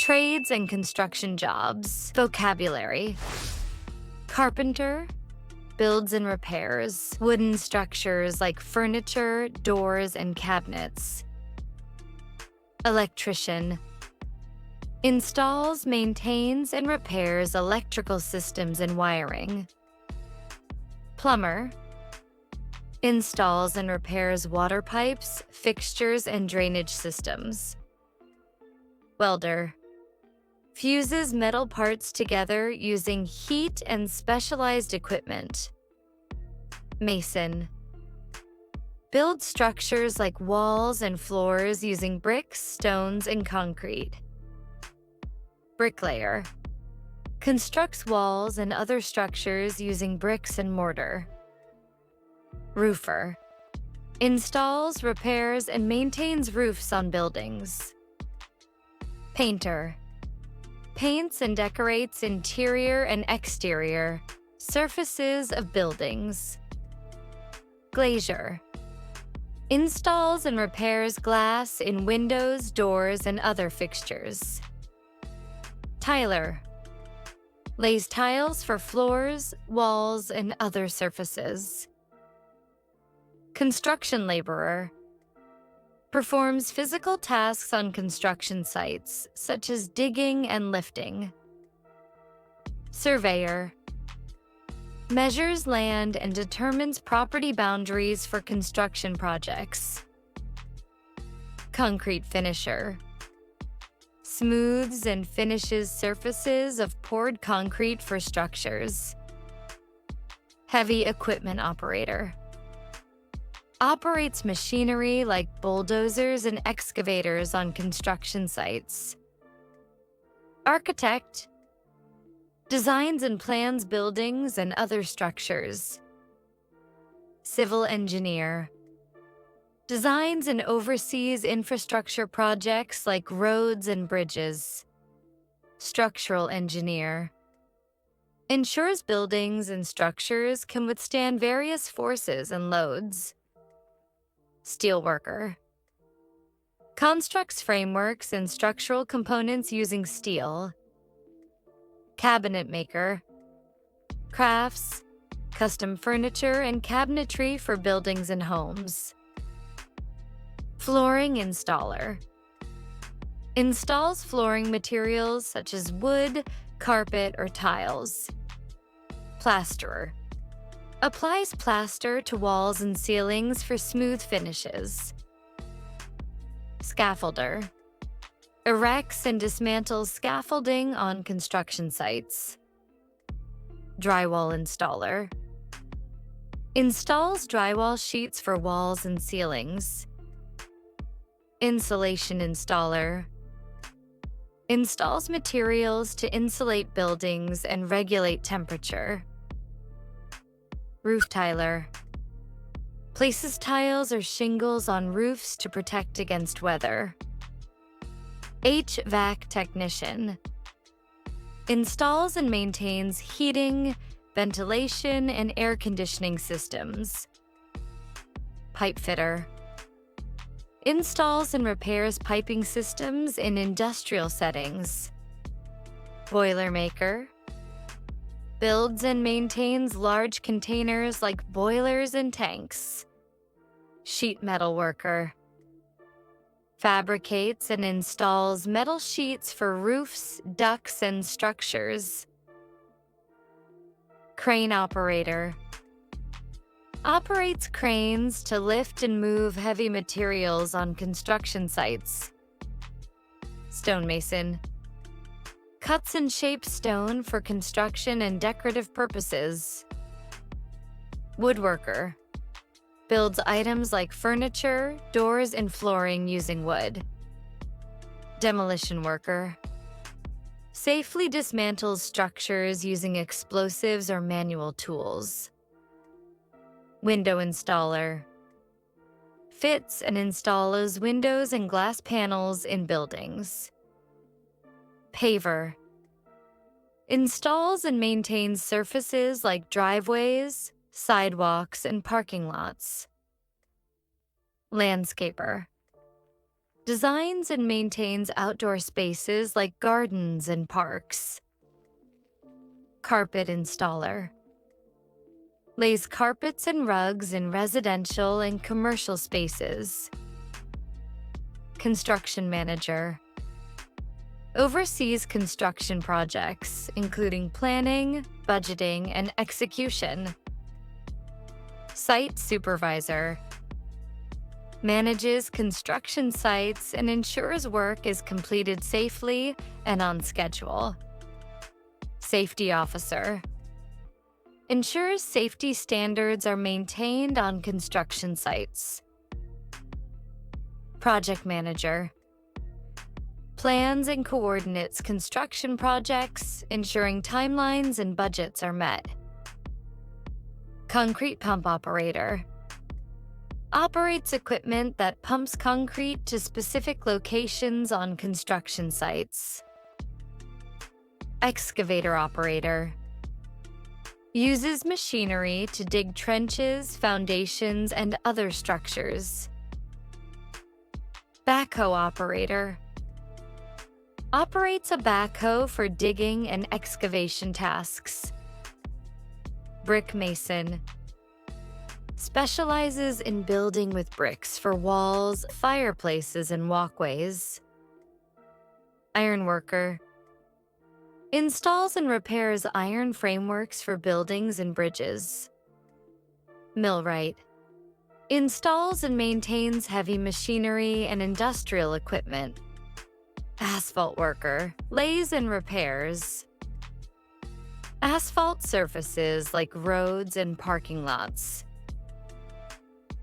Trades and construction jobs. Vocabulary. Carpenter, builds and repairs wooden structures like furniture, doors, and cabinets. Electrician, installs, maintains, and repairs electrical systems and wiring. Plumber, installs and repairs water pipes, fixtures, and drainage systems. Welder, fuses metal parts together using heat and specialized equipment. Mason, builds structures like walls and floors using bricks, stones, and concrete. Bricklayer, constructs walls and other structures using bricks and mortar. Roofer, installs, repairs, and maintains roofs on buildings. Painter, paints and decorates interior and exterior surfaces of buildings. Glazier, installs and repairs glass in windows, doors, and other fixtures. Tiler, lays tiles for floors, walls, and other surfaces. Construction laborer, performs physical tasks on construction sites, such as digging and lifting. Surveyor, measures land and determines property boundaries for construction projects. Concrete finisher, smooths and finishes surfaces of poured concrete for structures. Heavy equipment operator, operates machinery like bulldozers and excavators on construction sites. Architect, designs and plans buildings and other structures. Civil engineer, designs and oversees infrastructure projects like roads and bridges. Structural engineer, ensures buildings and structures can withstand various forces and loads. Steelworker, constructs frameworks and structural components using steel. Cabinet maker, crafts, custom furniture, and cabinetry for buildings and homes. Flooring installer, installs flooring materials such as wood, carpet, or tiles. Plasterer, applies plaster to walls and ceilings for smooth finishes. Scaffolder, erects and dismantles scaffolding on construction sites. Drywall installer, installs drywall sheets for walls and ceilings. Insulation installer, installs materials to insulate buildings and regulate temperature. Roof tiler, places tiles or shingles on roofs to protect against weather. HVAC technician, installs and maintains heating, ventilation, and air conditioning systems. Pipe fitter, installs and repairs piping systems in industrial settings. Boilermaker, builds and maintains large containers like boilers and tanks. Sheet metal worker, fabricates and installs metal sheets for roofs, ducts, and structures. Crane operator, operates cranes to lift and move heavy materials on construction sites. Stonemason, cuts and shapes stone for construction and decorative purposes. Woodworker, builds items like furniture, doors, and flooring using wood. Demolition worker, safely dismantles structures using explosives or manual tools. Window installer, fits and installs windows and glass panels in buildings. Paver, installs and maintains surfaces like driveways, sidewalks, and parking lots. Landscaper, Designs and maintains outdoor spaces like gardens and parks. Carpet installer. Lays carpets and rugs in residential and commercial spaces. Construction manager. Oversees construction projects, including planning, budgeting, and execution. Site supervisor. Manages construction sites and ensures work is completed safely and on schedule. Safety officer. Ensures safety standards are maintained on construction sites. Project manager. Plans and coordinates construction projects, ensuring timelines and budgets are met. Concrete pump operator. Operates equipment that pumps concrete to specific locations on construction sites. Excavator operator. Uses machinery to dig trenches, foundations, and other structures. Backhoe operator. Operates a backhoe for digging and excavation tasks. Brick mason. Specializes in building with bricks for walls, fireplaces, and walkways. Ironworker. Installs and repairs iron frameworks for buildings and bridges. Millwright. Installs and maintains heavy machinery and industrial equipment. Asphalt worker. Lays and repairs asphalt surfaces like roads and parking lots.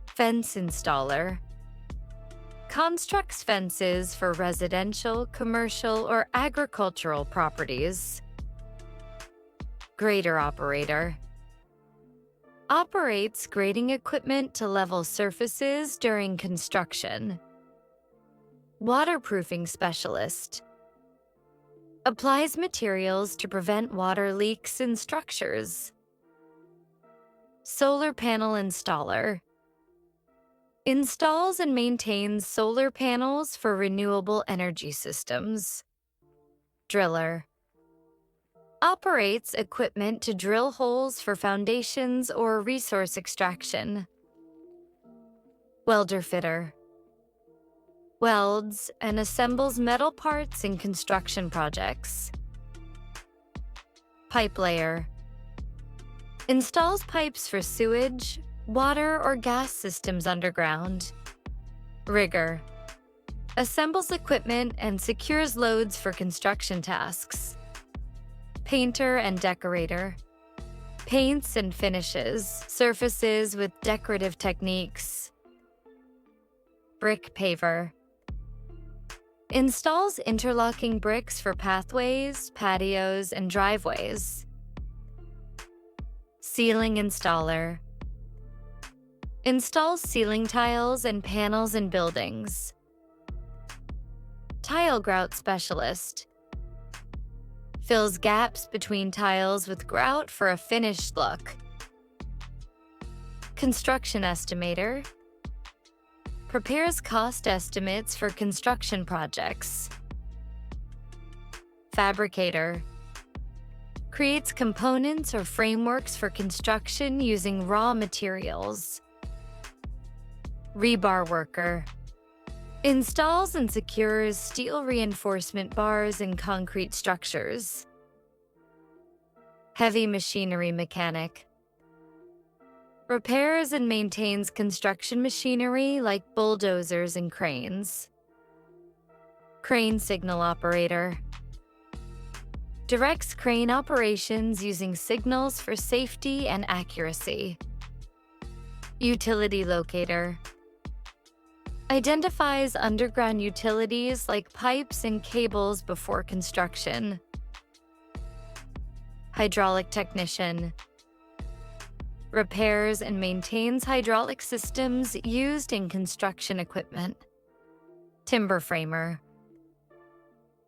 Fence installer. Constructs fences for residential, commercial, or agricultural properties. Grader operator. Operates grading equipment to level surfaces during construction. Waterproofing specialist. Applies materials to prevent water leaks in structures. Solar panel installer. Installs and maintains solar panels for renewable energy systems. Driller. Operates equipment to drill holes for foundations or resource extraction. Welder fitter. Welds and assembles metal parts in construction projects. Pipe layer. Installs pipes for sewage, water, or gas systems underground. Rigger. Assembles equipment and secures loads for construction tasks. Painter and decorator. Paints and finishes surfaces with decorative techniques. Brick paver. Installs interlocking bricks for pathways, patios, and driveways. Ceiling installer. Installs ceiling tiles and panels in buildings. Tile grout specialist. Fills gaps between tiles with grout for a finished look. Construction estimator. Prepares cost estimates for construction projects. Fabricator. Creates components or frameworks for construction using raw materials. Rebar worker. Installs and secures steel reinforcement bars in concrete structures. Heavy machinery mechanic. Repairs and maintains construction machinery like bulldozers and cranes. Crane signal operator. Directs crane operations using signals for safety and accuracy. Utility locator. Identifies underground utilities like pipes and cables before construction. Hydraulic technician. Repairs and maintains hydraulic systems used in construction equipment. Timber framer.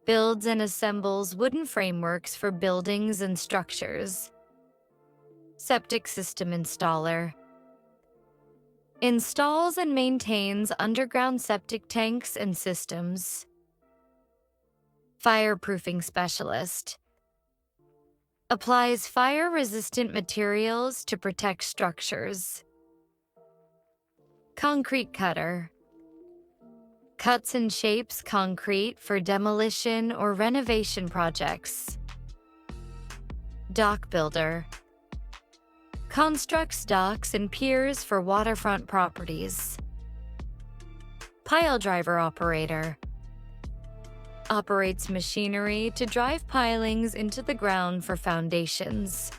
Builds and assembles wooden frameworks for buildings and structures. Septic system installer. Installs and maintains underground septic tanks and systems. Fireproofing specialist. Applies fire-resistant materials to protect structures. Concrete cutter. Cuts and shapes concrete for demolition or renovation projects. Dock builder. Constructs docks and piers for waterfront properties. Pile driver operator. Operates machinery to drive pilings into the ground for foundations.